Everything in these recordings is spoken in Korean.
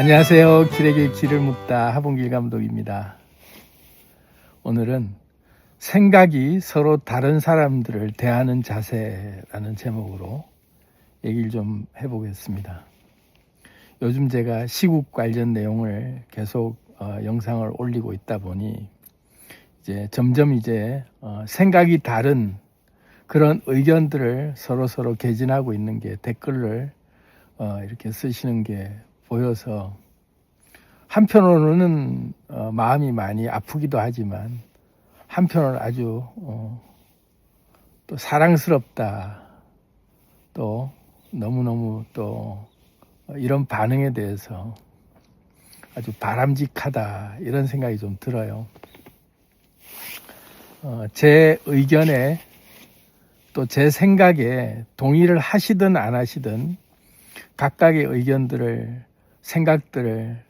안녕하세요. 길에게 길을 묻다 하봉길 감독입니다. 오늘은 생각이 서로 다른 사람들을 대하는 자세라는 제목으로 얘기를 좀 해보겠습니다. 요즘 제가 시국 관련 내용을 계속 영상을 올리고 있다 보니 이제 점점 생각이 다른 그런 의견들을 서로 개진하고 있는 게 댓글을 이렇게 쓰시는 게 보여서 한편으로는 마음이 많이 아프기도 하지만 한편으로는 아주 또 사랑스럽다, 또 너무너무 또 이런 반응에 대해서 아주 바람직하다 이런 생각이 좀 들어요. 제 의견에 또 제 생각에 동의를 하시든 안 하시든 각각의 의견들을, 생각들을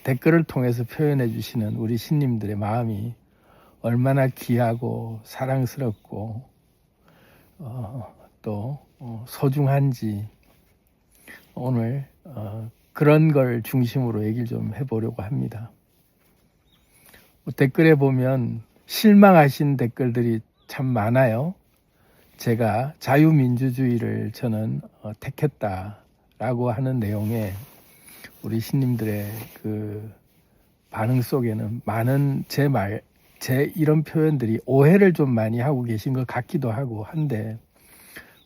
댓글을 통해서 표현해 주시는 우리 신님들의 마음이 얼마나 귀하고 사랑스럽고 또 소중한지 오늘 그런 걸 중심으로 얘기를 좀 해보려고 합니다. 댓글에 보면 실망하신 댓글들이 참 많아요. 제가 자유민주주의를 저는 택했다라고 하는 내용에 우리 신님들의 그 반응 속에는 많은 제 이런 표현들이 오해를 좀 많이 하고 계신 것 같기도 하고 한데,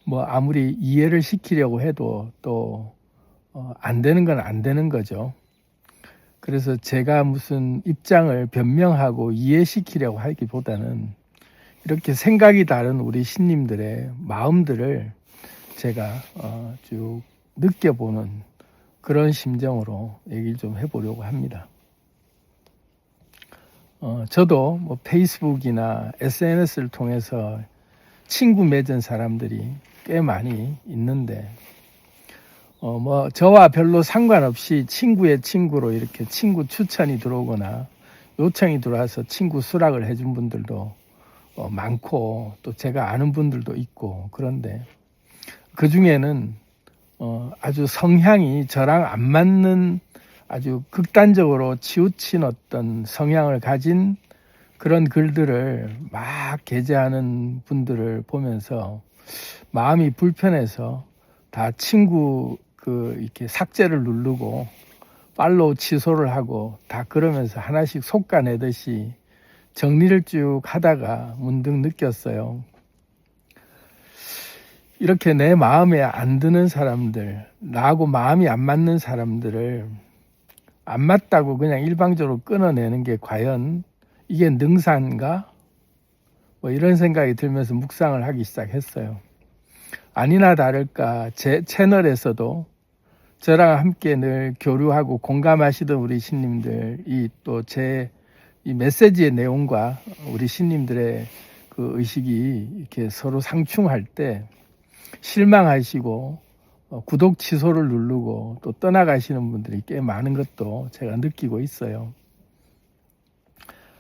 뭐 아무리 이해를 시키려고 해도 또 안 되는 건 안 되는 거죠. 그래서 제가 무슨 입장을 변명하고 이해시키려고 하기보다는 이렇게 생각이 다른 우리 신님들의 마음들을 제가 쭉 느껴보는 그런 심정으로 얘기를 좀 해보려고 합니다. 저도 뭐 페이스북이나 SNS를 통해서 친구 맺은 사람들이 꽤 많이 있는데, 뭐 저와 별로 상관없이 친구의 친구로 이렇게 친구 추천이 들어오거나 요청이 들어와서 친구 수락을 해준 분들도 많고, 또 제가 아는 분들도 있고, 그런데 그 중에는 아주 성향이 저랑 안 맞는 아주 극단적으로 치우친 어떤 성향을 가진 그런 글들을 막 게재하는 분들을 보면서 마음이 불편해서 다 친구 이렇게 삭제를 누르고 팔로우 취소를 하고 다 그러면서 하나씩 솎아내듯이 정리를 쭉 하다가 문득 느꼈어요. 이렇게 내 마음에 안 드는 사람들, 나하고 마음이 안 맞는 사람들을 안 맞다고 그냥 일방적으로 끊어내는 게 과연 이게 능사인가? 뭐 이런 생각이 들면서 묵상을 하기 시작했어요. 아니나 다를까 제 채널에서도 저랑 함께 늘 교류하고 공감하시던 우리 신님들이 또 제 이 메시지의 내용과 우리 신님들의 그 의식이 이렇게 서로 상충할 때 실망하시고 구독 취소를 누르고 또 떠나가시는 분들이 꽤 많은 것도 제가 느끼고 있어요.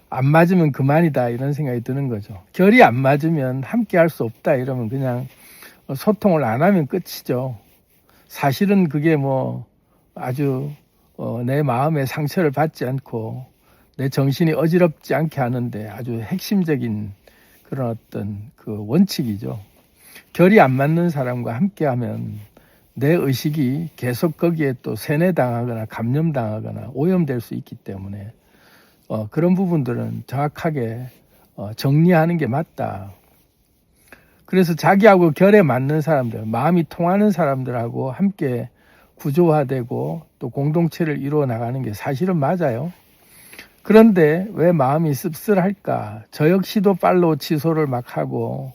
안 맞으면 그만이다 이런 생각이 드는 거죠. 결이 안 맞으면 함께 할 수 없다 이러면 그냥 소통을 안 하면 끝이죠. 사실은 그게 뭐 아주 내 마음에 상처를 받지 않고 내 정신이 어지럽지 않게 하는데 아주 핵심적인 그런 어떤 그 원칙이죠. 결이 안 맞는 사람과 함께하면 내 의식이 계속 거기에 또 세뇌당하거나 감염당하거나 오염될 수 있기 때문에 그런 부분들은 정확하게 정리하는 게 맞다. 그래서 자기하고 결에 맞는 사람들, 마음이 통하는 사람들하고 함께 구조화되고 또 공동체를 이루어 나가는 게 사실은 맞아요. 그런데 왜 마음이 씁쓸할까? 저 역시도 팔로우 취소를 막 하고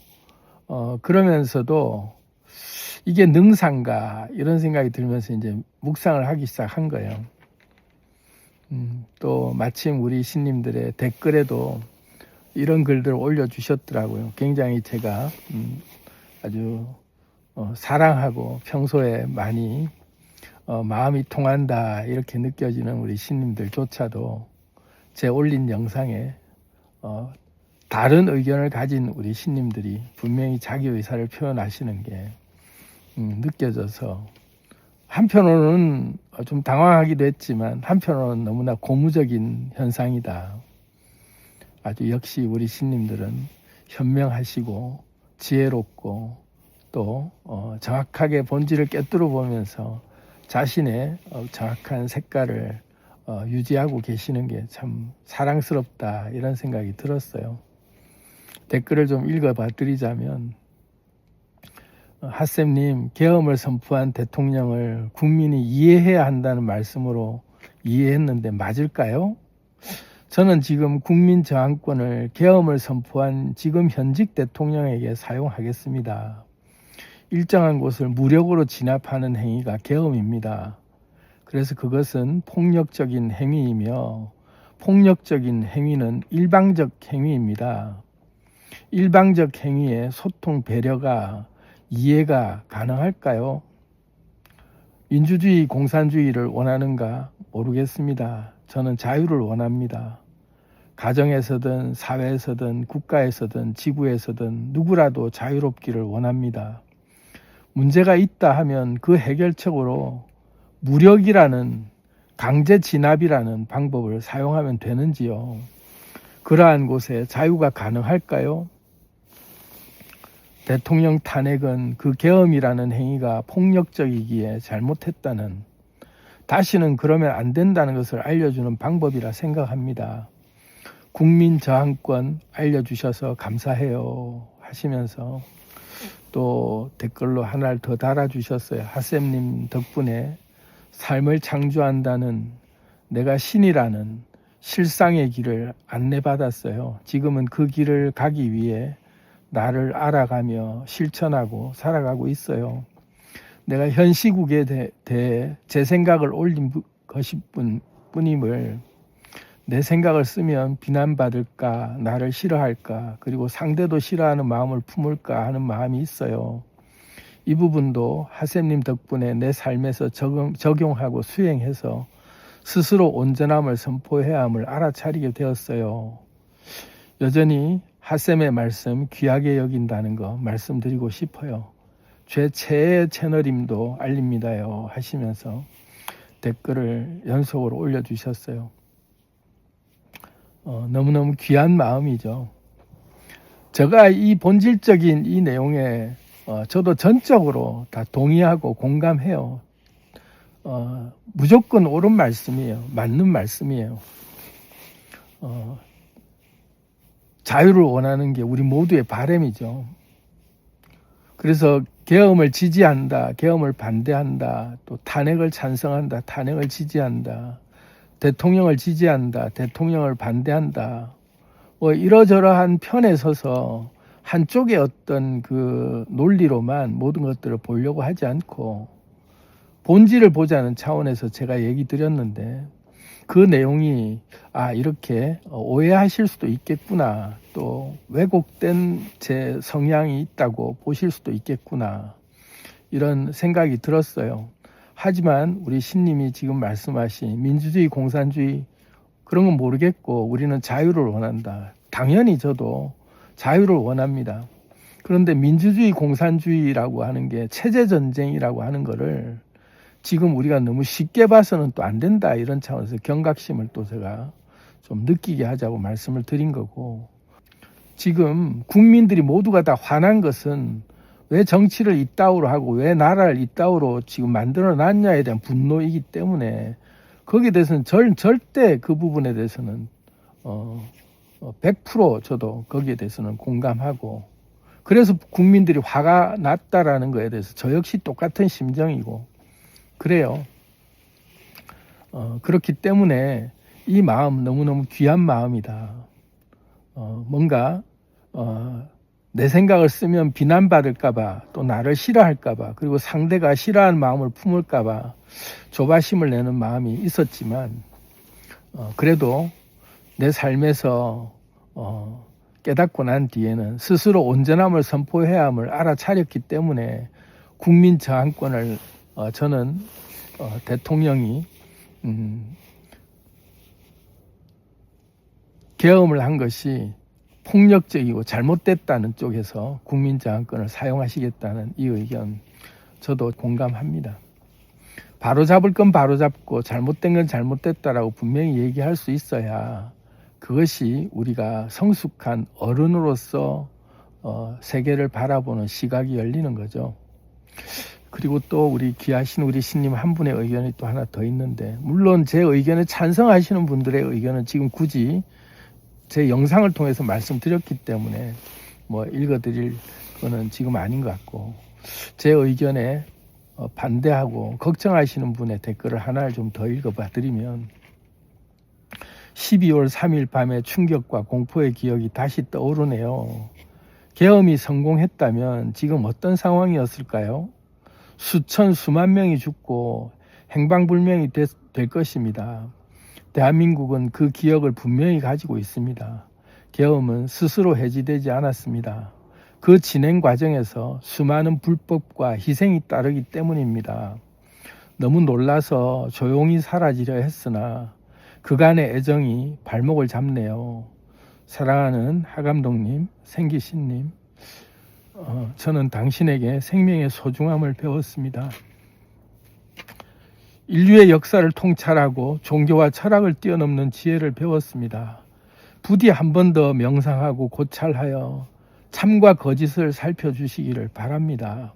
그러면서도 이게 능사인가 이런 생각이 들면서 이제 묵상을 하기 시작한 거예요. 또 마침 우리 신님들의 댓글에도 이런 글들을 올려주셨더라고요. 굉장히 제가 아주 사랑하고 평소에 많이 마음이 통한다 이렇게 느껴지는 우리 신님들조차도 제 올린 영상에 다른 의견을 가진 우리 신님들이 분명히 자기 의사를 표현하시는 게 느껴져서 한편으로는 좀 당황하기도 했지만 한편으로는 너무나 고무적인 현상이다. 아주 역시 우리 신님들은 현명하시고 지혜롭고 또 정확하게 본질을 꿰뚫어 보면서 자신의 정확한 색깔을 유지하고 계시는 게 참 사랑스럽다 이런 생각이 들었어요. 댓글을 좀 읽어봐 드리자면 핫쌤님, 계엄을 선포한 대통령을 국민이 이해해야 한다는 말씀으로 이해했는데 맞을까요? 저는 지금 국민 저항권을 계엄을 선포한 지금 현직 대통령에게 사용하겠습니다. 일정한 곳을 무력으로 진압하는 행위가 계엄입니다. 그래서 그것은 폭력적인 행위이며 폭력적인 행위는 일방적 행위입니다. 일방적 행위에 소통, 배려가, 이해가 가능할까요? 민주주의, 공산주의를 원하는가 모르겠습니다. 저는 자유를 원합니다. 가정에서든 사회에서든 국가에서든 지구에서든 누구라도 자유롭기를 원합니다. 문제가 있다 하면 그 해결책으로 무력이라는 강제 진압이라는 방법을 사용하면 되는지요? 그러한 곳에 자유가 가능할까요? 대통령 탄핵은 그 계엄이라는 행위가 폭력적이기에 잘못했다는, 다시는 그러면 안 된다는 것을 알려주는 방법이라 생각합니다. 국민 저항권 알려주셔서 감사해요 하시면서 또 댓글로 하나를 더 달아주셨어요. 핫쌤님 덕분에 삶을 창조한다는 내가 신이라는 실상의 길을 안내받았어요. 지금은 그 길을 가기 위해 나를 알아가며 실천하고 살아가고 있어요. 내가 현 시국에 대해 제 생각을 올린 것일 뿐임을, 내 생각을 쓰면 비난받을까, 나를 싫어할까, 그리고 상대도 싫어하는 마음을 품을까 하는 마음이 있어요. 이 부분도 핫쌤님 덕분에 내 삶에서 적용하고 수행해서 스스로 온전함을 선포해야 함을 알아차리게 되었어요. 여전히 핫쌤의 말씀 귀하게 여긴다는 거 말씀드리고 싶어요. 최애 채널임도 알립니다요 하시면서 댓글을 연속으로 올려주셨어요. 너무너무 귀한 마음이죠. 제가 이 본질적인 이 내용에 저도 전적으로 다 동의하고 공감해요. 무조건 옳은 말씀이에요. 맞는 말씀이에요. 자유를 원하는 게 우리 모두의 바람이죠. 그래서 계엄을 지지한다, 계엄을 반대한다, 또 탄핵을 찬성한다, 탄핵을 지지한다, 대통령을 지지한다, 대통령을 반대한다, 이러저러한 편에 서서 한쪽의 어떤 그 논리로만 모든 것들을 보려고 하지 않고 본질을 보자는 차원에서 제가 얘기 드렸는데, 그 내용이 이렇게 오해하실 수도 있겠구나, 또 왜곡된 제 성향이 있다고 보실 수도 있겠구나, 이런 생각이 들었어요. 하지만 우리 신님이 지금 말씀하신 민주주의, 공산주의 그런 건 모르겠고 우리는 자유를 원한다. 당연히 저도 자유를 원합니다. 그런데 민주주의, 공산주의라고 하는 게 체제전쟁이라고 하는 거를 지금 우리가 너무 쉽게 봐서는 또 안 된다, 이런 차원에서 경각심을 또 제가 좀 느끼게 하자고 말씀을 드린 거고, 지금 국민들이 모두가 다 화난 것은 왜 정치를 이따위로 하고 왜 나라를 이따위로 지금 만들어 놨냐에 대한 분노이기 때문에, 거기에 대해서는 절대 그 부분에 대해서는 100% 저도 거기에 대해서는 공감하고, 그래서 국민들이 화가 났다라는 거에 대해서 저 역시 똑같은 심정이고 그래요. 그렇기 때문에 이 마음 너무너무 귀한 마음이다. 뭔가 내 생각을 쓰면 비난받을까봐, 또 나를 싫어할까봐, 그리고 상대가 싫어하는 마음을 품을까봐 조바심을 내는 마음이 있었지만, 그래도 내 삶에서 깨닫고 난 뒤에는 스스로 온전함을 선포해야 함을 알아차렸기 때문에 국민 저항권을 저는 대통령이 계엄을 한 것이 폭력적이고 잘못됐다는 쪽에서 국민 저항권을 사용하시겠다는 이 의견 저도 공감합니다. 바로잡을 건 바로잡고 잘못된 건 잘못됐다라고 분명히 얘기할 수 있어야 그것이 우리가 성숙한 어른으로서 세계를 바라보는 시각이 열리는 거죠. 그리고 또 우리 귀하신 우리 신님 한 분의 의견이 또 하나 더 있는데, 물론 제 의견에 찬성하시는 분들의 의견은 지금 굳이 제 영상을 통해서 말씀드렸기 때문에 뭐 읽어드릴 거는 지금 아닌 것 같고, 제 의견에 반대하고 걱정하시는 분의 댓글을 하나를 좀 더 읽어봐 드리면, 12월 3일 밤의 충격과 공포의 기억이 다시 떠오르네요. 계엄이 성공했다면 지금 어떤 상황이었을까요? 수천 수만 명이 죽고 행방불명이 될 것입니다. 대한민국은 그 기억을 분명히 가지고 있습니다. 계엄은 스스로 해지되지 않았습니다. 그 진행 과정에서 수많은 불법과 희생이 따르기 때문입니다. 너무 놀라서 조용히 사라지려 했으나 그간의 애정이 발목을 잡네요. 사랑하는 하 감독님, 생기신님, 저는 당신에게 생명의 소중함을 배웠습니다. 인류의 역사를 통찰하고 종교와 철학을 뛰어넘는 지혜를 배웠습니다. 부디 한 번 더 명상하고 고찰하여 참과 거짓을 살펴주시기를 바랍니다.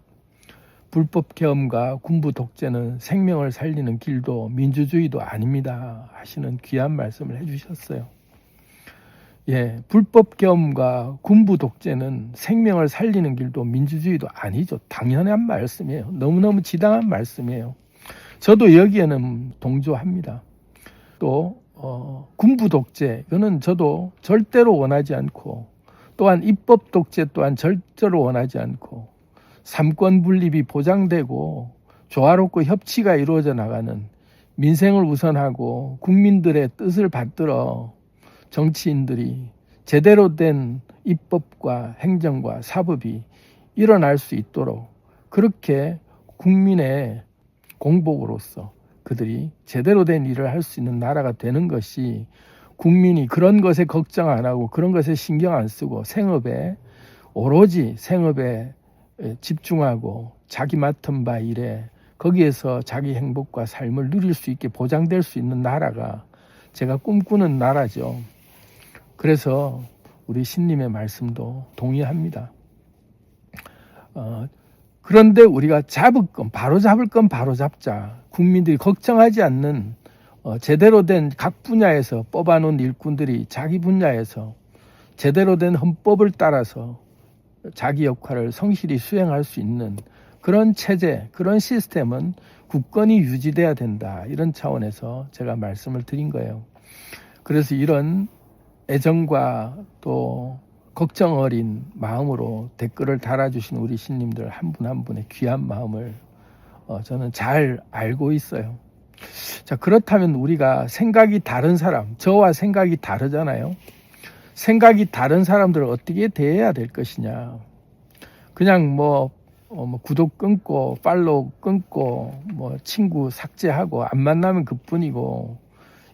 불법 계엄과 군부 독재는 생명을 살리는 길도 민주주의도 아닙니다. 하시는 귀한 말씀을 해주셨어요. 예, 불법 계엄과 군부 독재는 생명을 살리는 길도 민주주의도 아니죠. 당연한 말씀이에요. 너무너무 지당한 말씀이에요. 저도 여기에는 동조합니다. 또 군부 독재, 이거는 저도 절대로 원하지 않고, 또한 입법 독재 또한 절대로 원하지 않고, 삼권 분립이 보장되고 조화롭고 협치가 이루어져 나가는, 민생을 우선하고 국민들의 뜻을 받들어 정치인들이 제대로 된 입법과 행정과 사법이 일어날 수 있도록, 그렇게 국민의 공복으로서 그들이 제대로 된 일을 할 수 있는 나라가 되는 것이, 국민이 그런 것에 걱정 안 하고 그런 것에 신경 안 쓰고 생업에 오로지 생업에 집중하고 자기 맡은 바 일에 거기에서 자기 행복과 삶을 누릴 수 있게 보장될 수 있는 나라가 제가 꿈꾸는 나라죠. 그래서 우리 신님의 말씀도 동의합니다. 그런데 우리가 잡을 건 바로 잡을 건 바로 잡자. 국민들이 걱정하지 않는 제대로 된 각 분야에서 뽑아놓은 일꾼들이 자기 분야에서 제대로 된 헌법을 따라서 자기 역할을 성실히 수행할 수 있는 그런 체제, 그런 시스템은 굳건히 유지돼야 된다. 이런 차원에서 제가 말씀을 드린 거예요. 그래서 이런 애정과 또 걱정 어린 마음으로 댓글을 달아주신 우리 신님들 한 분 한 분의 귀한 마음을 저는 잘 알고 있어요. 자, 그렇다면 우리가 생각이 다른 사람, 저와 생각이 다르잖아요. 생각이 다른 사람들을 어떻게 대해야 될 것이냐. 그냥 구독 끊고 팔로우 끊고 친구 삭제하고 안 만나면 그뿐이고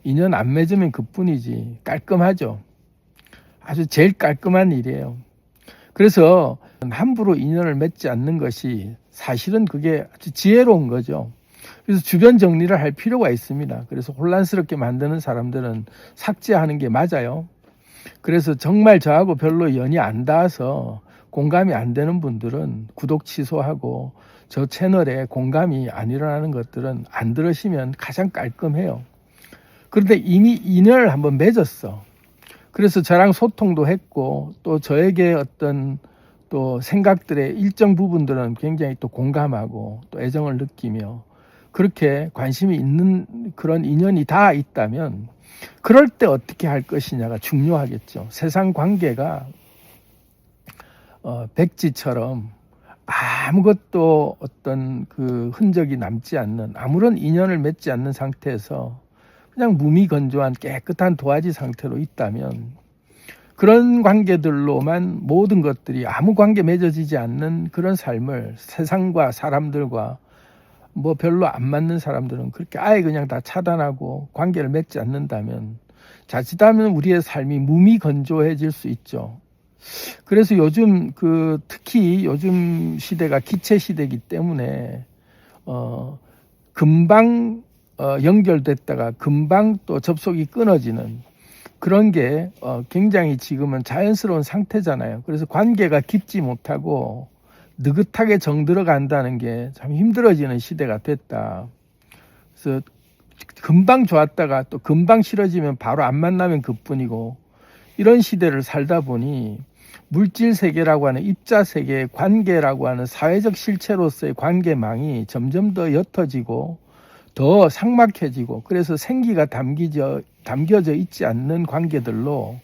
인연 안 맺으면 그뿐이지. 깔끔하죠. 아주 제일 깔끔한 일이에요. 그래서 함부로 인연을 맺지 않는 것이 사실은 그게 아주 지혜로운 거죠. 그래서 주변 정리를 할 필요가 있습니다. 그래서 혼란스럽게 만드는 사람들은 삭제하는 게 맞아요. 그래서 정말 저하고 별로 연이 안 닿아서 공감이 안 되는 분들은 구독 취소하고, 저 채널에 공감이 안 일어나는 것들은 안 들으시면 가장 깔끔해요. 그런데 이미 인연을 한번 맺었어. 그래서 저랑 소통도 했고, 또 저에게 어떤 또 생각들의 일정 부분들은 굉장히 또 공감하고 또 애정을 느끼며 그렇게 관심이 있는 그런 인연이 다 있다면, 그럴 때 어떻게 할 것이냐가 중요하겠죠. 세상 관계가 백지처럼 아무것도 어떤 그 흔적이 남지 않는, 아무런 인연을 맺지 않는 상태에서 그냥 무미건조한 깨끗한 도화지 상태로 있다면, 그런 관계들로만 모든 것들이 아무 관계 맺어지지 않는 그런 삶을, 세상과 사람들과 별로 안 맞는 사람들은 그렇게 아예 그냥 다 차단하고 관계를 맺지 않는다면, 자칫하면 우리의 삶이 무미건조해질 수 있죠. 그래서 요즘 특히 요즘 시대가 기체 시대이기 때문에 금방 연결됐다가 금방 또 접속이 끊어지는 그런 게 굉장히 지금은 자연스러운 상태잖아요. 그래서 관계가 깊지 못하고 느긋하게 정들어 간다는 게 참 힘들어지는 시대가 됐다. 그래서 금방 좋았다가 또 금방 싫어지면 바로 안 만나면 그뿐이고, 이런 시대를 살다 보니 물질 세계라고 하는 입자 세계의 관계라고 하는 사회적 실체로서의 관계망이 점점 더 옅어지고 더 삭막해지고, 그래서 생기가 담겨져 있지 않는 관계들로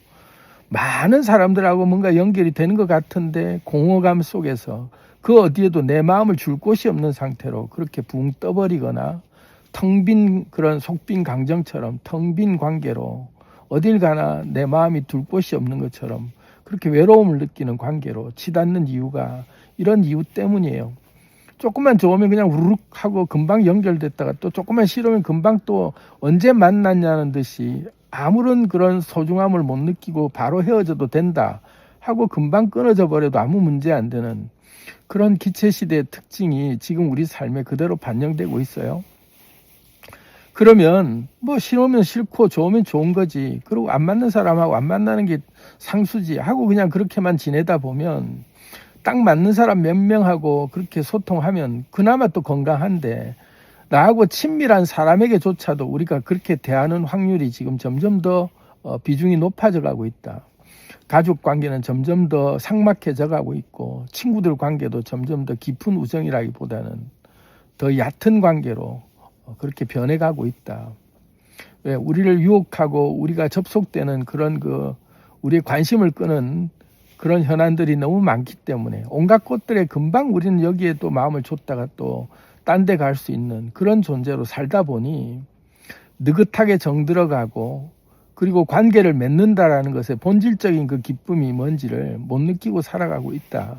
많은 사람들하고 뭔가 연결이 되는 것 같은데 공허감 속에서 그 어디에도 내 마음을 줄 곳이 없는 상태로 그렇게 붕 떠버리거나, 텅 빈 그런 속빈 강정처럼 텅 빈 관계로 어딜 가나 내 마음이 둘 곳이 없는 것처럼 그렇게 외로움을 느끼는 관계로 치닫는 이유가 이런 이유 때문이에요. 조금만 좋으면 그냥 우르륵 하고 금방 연결됐다가 또 조금만 싫으면 금방 또 언제 만났냐는 듯이 아무런 그런 소중함을 못 느끼고 바로 헤어져도 된다 하고 금방 끊어져 버려도 아무 문제 안 되는 그런 기체시대의 특징이 지금 우리 삶에 그대로 반영되고 있어요. 그러면 뭐 싫으면 싫고 좋으면 좋은 거지, 그리고 안 맞는 사람하고 안 만나는 게 상수지 하고 그냥 그렇게만 지내다 보면 딱 맞는 사람 몇 명하고 그렇게 소통하면 그나마 또 건강한데, 나하고 친밀한 사람에게조차도 우리가 그렇게 대하는 확률이 지금 점점 더 비중이 높아져 가고 있다. 가족 관계는 점점 더 삭막해져 가고 있고, 친구들 관계도 점점 더 깊은 우정이라기보다는 더 얕은 관계로 그렇게 변해가고 있다. 왜? 우리를 유혹하고 우리가 접속되는 그런 우리의 관심을 끄는 그런 현안들이 너무 많기 때문에 온갖 것들에 금방 우리는 여기에 또 마음을 줬다가 또 딴 데 갈 수 있는 그런 존재로 살다 보니 느긋하게 정들어가고, 그리고 관계를 맺는다라는 것의 본질적인 그 기쁨이 뭔지를 못 느끼고 살아가고 있다.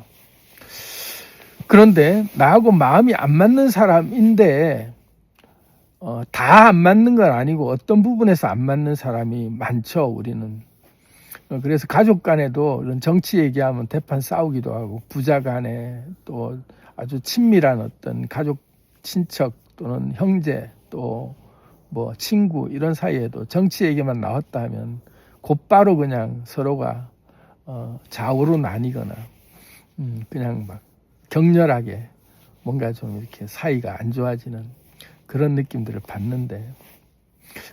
그런데 나하고 마음이 안 맞는 사람인데 다 안 맞는 건 아니고 어떤 부분에서 안 맞는 사람이 많죠, 우리는. 그래서 가족 간에도 이런 정치 얘기하면 대판 싸우기도 하고, 부자 간에 또 아주 친밀한 어떤 가족, 친척 또는 형제 또 뭐 친구 이런 사이에도 정치 얘기만 나왔다 하면 곧바로 그냥 서로가 좌우로 나뉘거나 그냥 막 격렬하게 뭔가 좀 이렇게 사이가 안 좋아지는 그런 느낌들을 받는데,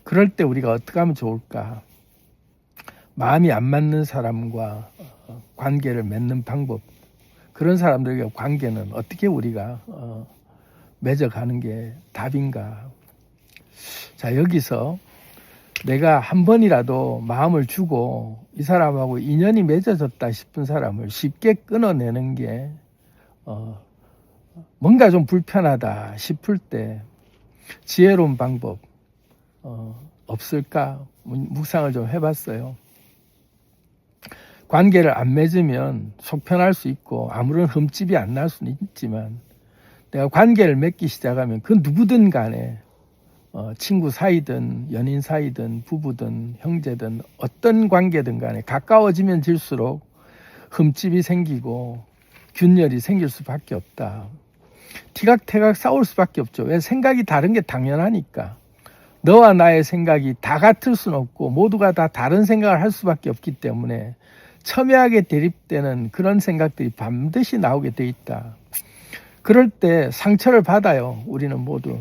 그럴 때 우리가 어떻게 하면 좋을까? 마음이 안 맞는 사람과 관계를 맺는 방법, 그런 사람들과 관계는 어떻게 우리가 맺어가는 게 답인가? 자, 여기서 내가 한 번이라도 마음을 주고 이 사람하고 인연이 맺어졌다 싶은 사람을 쉽게 끊어내는 게 뭔가 좀 불편하다 싶을 때 지혜로운 방법 없을까? 묵상을 좀 해봤어요. 관계를 안 맺으면 속편할 수 있고 아무런 흠집이 안 날 수는 있지만, 내가 관계를 맺기 시작하면 그 누구든 간에 친구 사이든 연인 사이든 부부든 형제든 어떤 관계든 간에 가까워지면 질수록 흠집이 생기고 균열이 생길 수밖에 없다. 티각태각 싸울 수밖에 없죠. 왜? 생각이 다른 게 당연하니까. 너와 나의 생각이 다 같을 수는 없고 모두가 다 다른 생각을 할 수밖에 없기 때문에 첨예하게 대립되는 그런 생각들이 반드시 나오게 돼 있다. 그럴 때 상처를 받아요, 우리는 모두.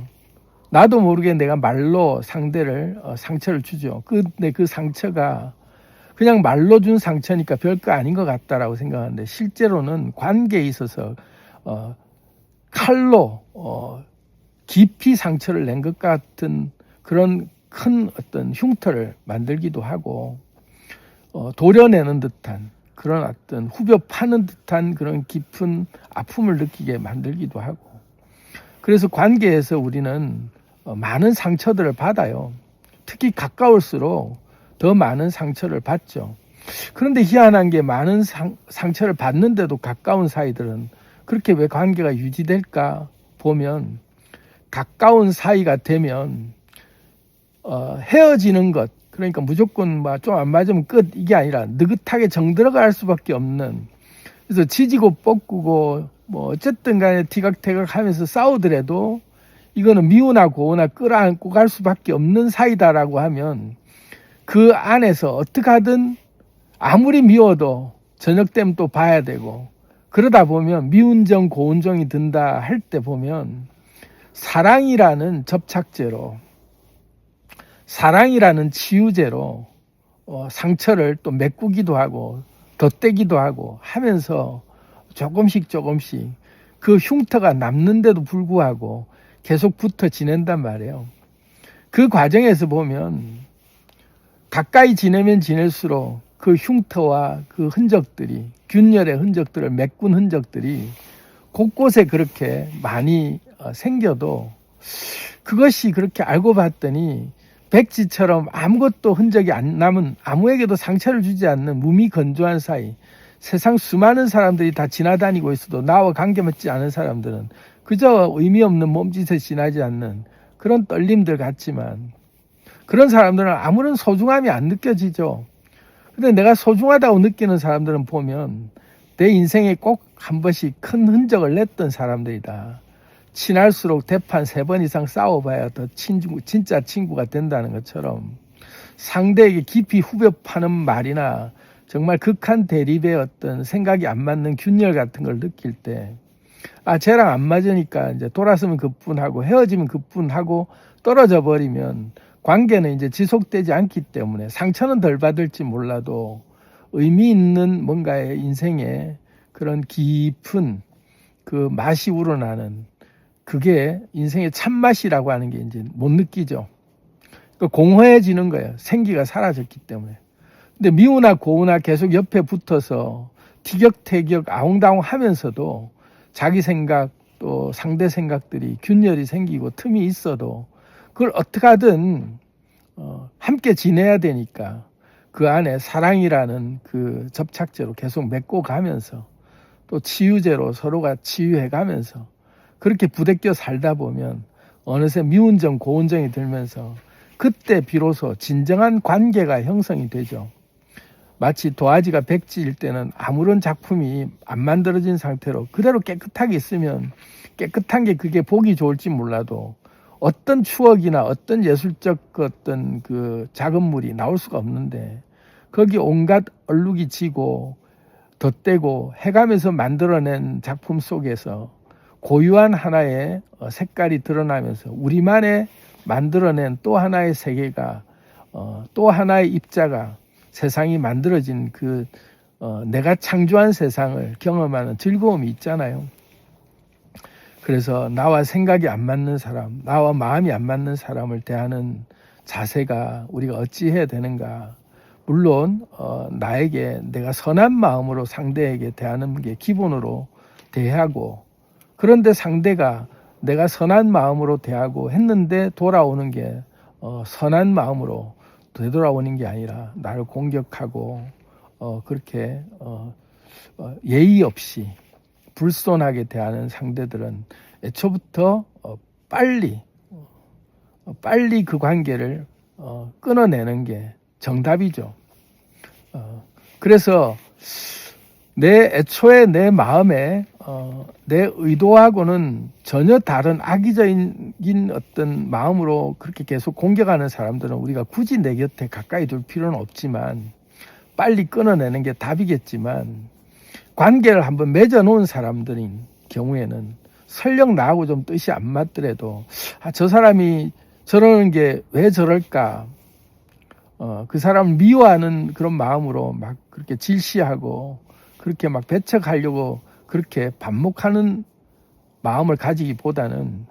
나도 모르게 내가 말로 상대를 상처를 주죠. 근데 그 상처가 그냥 말로 준 상처니까 별거 아닌 것 같다라고 생각하는데, 실제로는 관계에 있어서 칼로 깊이 상처를 낸 것 같은 그런 큰 어떤 흉터를 만들기도 하고, 도려내는 듯한 그런 어떤 후벼 파는 듯한 그런 깊은 아픔을 느끼게 만들기도 하고, 그래서 관계에서 우리는 많은 상처들을 받아요. 특히 가까울수록 더 많은 상처를 받죠. 그런데 희한한 게 많은 상처를 받는데도 가까운 사이들은 그렇게 왜 관계가 유지될까 보면, 가까운 사이가 되면 헤어지는 것, 그러니까 무조건 좀 안 맞으면 끝, 이게 아니라 느긋하게 정들어갈 수밖에 없는, 그래서 지지고 뻗고 뭐 어쨌든 간에 티각태각 하면서 싸우더라도 이거는 미우나 고우나 끌어안고 갈 수밖에 없는 사이다라고 하면 그 안에서 어떻게 하든 아무리 미워도 저녁 되면 또 봐야 되고, 그러다 보면 미운 정 고운 정이 든다 할 때 보면 사랑이라는 접착제로, 사랑이라는 치유제로 상처를 또 메꾸기도 하고 덧대기도 하고 하면서 조금씩 그 흉터가 남는데도 불구하고 계속 붙어 지낸단 말이에요. 그 과정에서 보면 가까이 지내면 지낼수록 그 흉터와 그 흔적들이, 균열의 흔적들을 메꾼 흔적들이 곳곳에 그렇게 많이 생겨도 그것이 그렇게 알고 봤더니 백지처럼 아무것도 흔적이 안 남은, 아무에게도 상처를 주지 않는 무미건조한 사이, 세상 수많은 사람들이 다 지나다니고 있어도 나와 관계 맺지 않은 사람들은 그저 의미 없는 몸짓에 지나지 않는 그런 떨림들 같지만, 그런 사람들은 아무런 소중함이 안 느껴지죠. 근데 내가 소중하다고 느끼는 사람들은 보면 내 인생에 꼭 한 번씩 큰 흔적을 냈던 사람들이다. 친할수록 대판 3번 이상 싸워봐야 더 진짜 친구가 된다는 것처럼, 상대에게 깊이 후벼파는 말이나 정말 극한 대립의 어떤 생각이 안 맞는 균열 같은 걸 느낄 때, 쟤랑 안 맞으니까 이제 돌아서면 그뿐하고 헤어지면 그뿐하고 떨어져 버리면 관계는 이제 지속되지 않기 때문에 상처는 덜 받을지 몰라도 의미 있는 뭔가의 인생에 그런 깊은 그 맛이 우러나는, 그게 인생의 참맛이라고 하는 게 이제 못 느끼죠. 그러니까 공허해지는 거예요. 생기가 사라졌기 때문에. 근데 미우나 고우나 계속 옆에 붙어서 티격태격 아웅다웅 하면서도 자기 생각 또 상대 생각들이 균열이 생기고 틈이 있어도 그걸 어떻게 하든 함께 지내야 되니까 그 안에 사랑이라는 그 접착제로 계속 맺고 가면서 또 치유제로 서로가 치유해 가면서 그렇게 부대껴 살다 보면 어느새 미운 정 고운 정이 들면서 그때 비로소 진정한 관계가 형성이 되죠. 마치 도화지가 백지일 때는 아무런 작품이 안 만들어진 상태로 그대로 깨끗하게 있으면 깨끗한 게 그게 보기 좋을지 몰라도 어떤 추억이나 어떤 예술적 어떤 그 작업물이 나올 수가 없는데, 거기 온갖 얼룩이 지고 덧대고 해가면서 만들어낸 작품 속에서 고유한 하나의 색깔이 드러나면서 우리만의 만들어낸 또 하나의 세계가, 또 하나의 입자가 세상이 만들어진 그 내가 창조한 세상을 경험하는 즐거움이 있잖아요. 그래서 나와 생각이 안 맞는 사람, 나와 마음이 안 맞는 사람을 대하는 자세가 우리가 어찌해야 되는가. 물론 나에게 내가 선한 마음으로 상대에게 대하는 게 기본으로 대하고, 그런데 상대가 내가 선한 마음으로 대하고 했는데 돌아오는 게 선한 마음으로 되돌아오는 게 아니라 나를 공격하고 그렇게 예의 없이 불손하게 대하는 상대들은 애초부터 빨리 그 관계를 끊어내는 게 정답이죠. 그래서 애초에 내 마음에 내 의도하고는 전혀 다른 악의적인 어떤 마음으로 그렇게 계속 공격하는 사람들은 우리가 굳이 내 곁에 가까이 둘 필요는 없지만 빨리 끊어내는 게 답이겠지만, 관계를 한번 맺어놓은 사람들인 경우에는 설령 나하고 좀 뜻이 안 맞더라도 저 사람이 저러는 게 왜 저럴까, 그 사람을 미워하는 그런 마음으로 막 그렇게 질시하고 그렇게 막 배척하려고 그렇게 반목하는 마음을 가지기보다는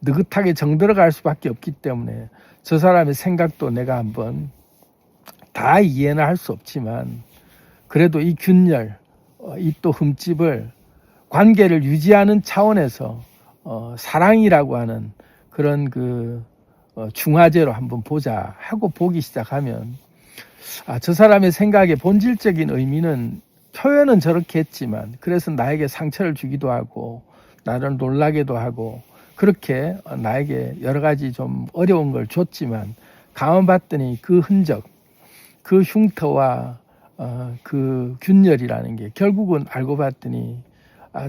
느긋하게 정들어갈 수밖에 없기 때문에 저 사람의 생각도 내가 한번 다 이해는 할 수 없지만 그래도 이 균열, 이 또 흠집을 관계를 유지하는 차원에서 사랑이라고 하는 그런 그 중화제로 한번 보자 하고 보기 시작하면, 저 사람의 생각의 본질적인 의미는 표현은 저렇게 했지만 그래서 나에게 상처를 주기도 하고 나를 놀라게도 하고 그렇게 나에게 여러 가지 좀 어려운 걸 줬지만 가만 봤더니 그 흔적, 그 흉터와 그 균열이라는 게 결국은 알고 봤더니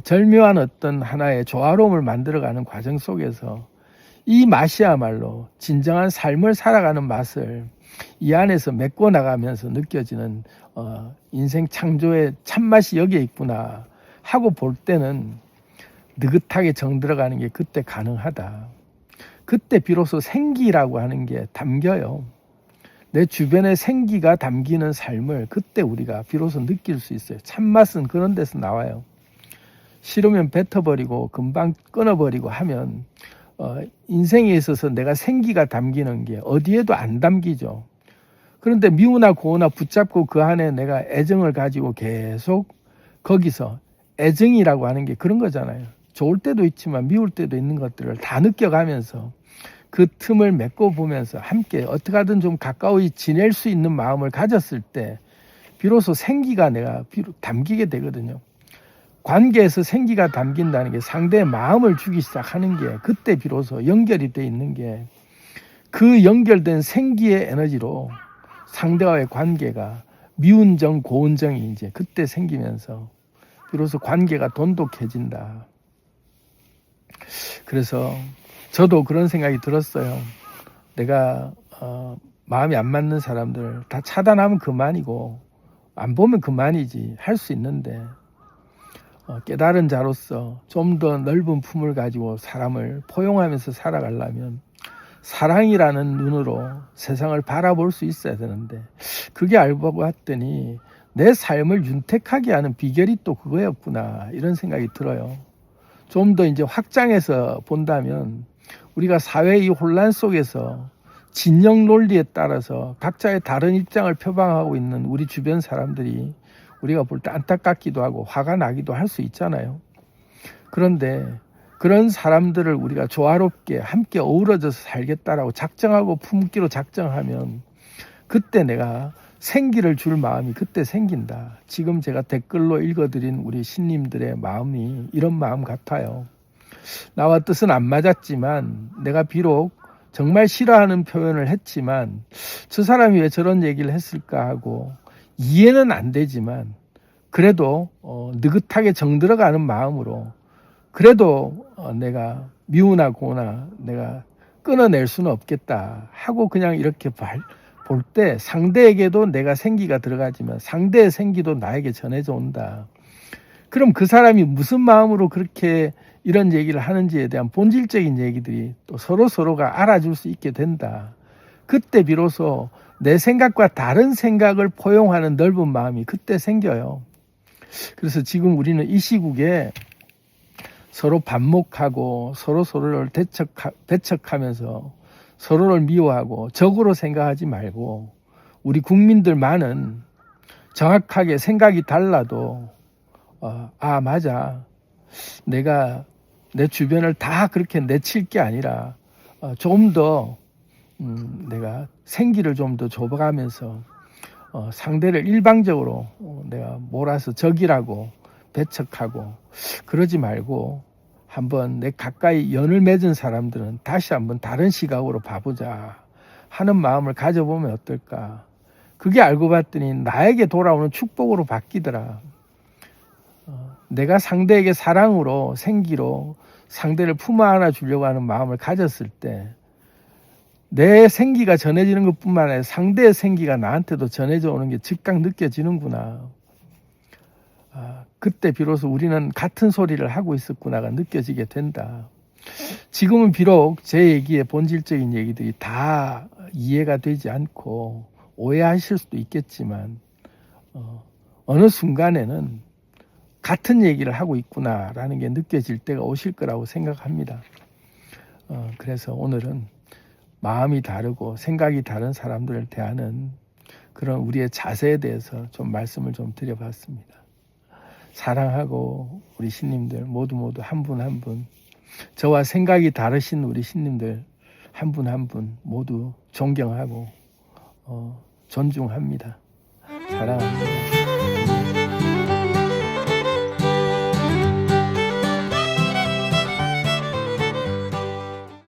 절묘한 어떤 하나의 조화로움을 만들어가는 과정 속에서 이 맛이야말로 진정한 삶을 살아가는 맛을 이 안에서 메꿔 나가면서 느껴지는 인생 창조의 참맛이 여기에 있구나 하고 볼 때는 느긋하게 정들어가는 게 그때 가능하다. 그때 비로소 생기라고 하는 게 담겨요. 내 주변에 생기가 담기는 삶을 그때 우리가 비로소 느낄 수 있어요. 참맛은 그런 데서 나와요. 싫으면 뱉어버리고 금방 끊어버리고 하면 인생에 있어서 내가 생기가 담기는 게 어디에도 안 담기죠. 그런데 미우나 고우나 붙잡고 그 안에 내가 애정을 가지고 계속 거기서 애정이라고 하는 게 그런 거잖아요. 좋을 때도 있지만 미울 때도 있는 것들을 다 느껴가면서 그 틈을 메꿔 보면서 함께 어떻게 하든 좀 가까이 지낼 수 있는 마음을 가졌을 때 비로소 생기가 내가 담기게 되거든요. 관계에서 생기가 담긴다는 게 상대의 마음을 주기 시작하는 게 그때 비로소 연결이 돼 있는 게 그 연결된 생기의 에너지로 상대와의 관계가 미운 정, 고운 정이 이제 그때 생기면서 비로소 관계가 돈독해진다. 그래서 저도 그런 생각이 들었어요. 내가 마음이 안 맞는 사람들 다 차단하면 그만이고 안 보면 그만이지 할 수 있는데 깨달은 자로서 좀 더 넓은 품을 가지고 사람을 포용하면서 살아가려면 사랑이라는 눈으로 세상을 바라볼 수 있어야 되는데 그게 알고 봤더니 내 삶을 윤택하게 하는 비결이 또 그거였구나 이런 생각이 들어요. 좀 더 이제 확장해서 본다면 우리가 사회의 이 혼란 속에서 진영 논리에 따라서 각자의 다른 입장을 표방하고 있는 우리 주변 사람들이 우리가 볼 때 안타깝기도 하고 화가 나기도 할 수 있잖아요. 그런데 그런 사람들을 우리가 조화롭게 함께 어우러져서 살겠다라고 작정하고 품기로 작정하면 그때 내가 생기를 줄 마음이 그때 생긴다. 지금 제가 댓글로 읽어드린 우리 신님들의 마음이 이런 마음 같아요. 나와 뜻은 안 맞았지만 내가 비록 정말 싫어하는 표현을 했지만 저 사람이 왜 저런 얘기를 했을까 하고 이해는 안 되지만 그래도 느긋하게 정들어가는 마음으로 그래도 내가 미우나 고우나 내가 끊어낼 수는 없겠다 하고 그냥 이렇게 볼 때 상대에게도 내가 생기가 들어가지만 상대의 생기도 나에게 전해져 온다. 그럼 그 사람이 무슨 마음으로 그렇게 이런 얘기를 하는지에 대한 본질적인 얘기들이 또 서로가 알아줄 수 있게 된다. 그때 비로소 내 생각과 다른 생각을 포용하는 넓은 마음이 그때 생겨요. 그래서 지금 우리는 이 시국에 서로 반목하고 서로를 배척하면서 서로를 미워하고 적으로 생각하지 말고 우리 국민들만은 정확하게 생각이 달라도 맞아. 내가 내 주변을 다 그렇게 내칠 게 아니라 좀 더 내가 생기를 좀 더 줘가면서 상대를 일방적으로 내가 몰아서 적이라고 배척하고 그러지 말고 한번 내 가까이 연을 맺은 사람들은 다시 한번 다른 시각으로 봐보자 하는 마음을 가져보면 어떨까. 그게 알고 봤더니 나에게 돌아오는 축복으로 바뀌더라. 내가 상대에게 사랑으로 생기로 상대를 품 안아 주려고 하는 마음을 가졌을 때 내 생기가 전해지는 것뿐만 아니라 상대의 생기가 나한테도 전해져 오는 게 즉각 느껴지는구나. 그때 비로소 우리는 같은 소리를 하고 있었구나가 느껴지게 된다. 지금은 비록 제 얘기의 본질적인 얘기들이 다 이해가 되지 않고 오해하실 수도 있겠지만 어느 순간에는 같은 얘기를 하고 있구나라는 게 느껴질 때가 오실 거라고 생각합니다. 그래서 오늘은 마음이 다르고 생각이 다른 사람들을 대하는 그런 우리의 자세에 대해서 좀 말씀을 좀 드려봤습니다. 사랑하고 우리 신님들 모두 한 분 한 분, 저와 생각이 다르신 우리 신님들 한 분 한 분 모두 존경하고 존중합니다. 사랑합니다.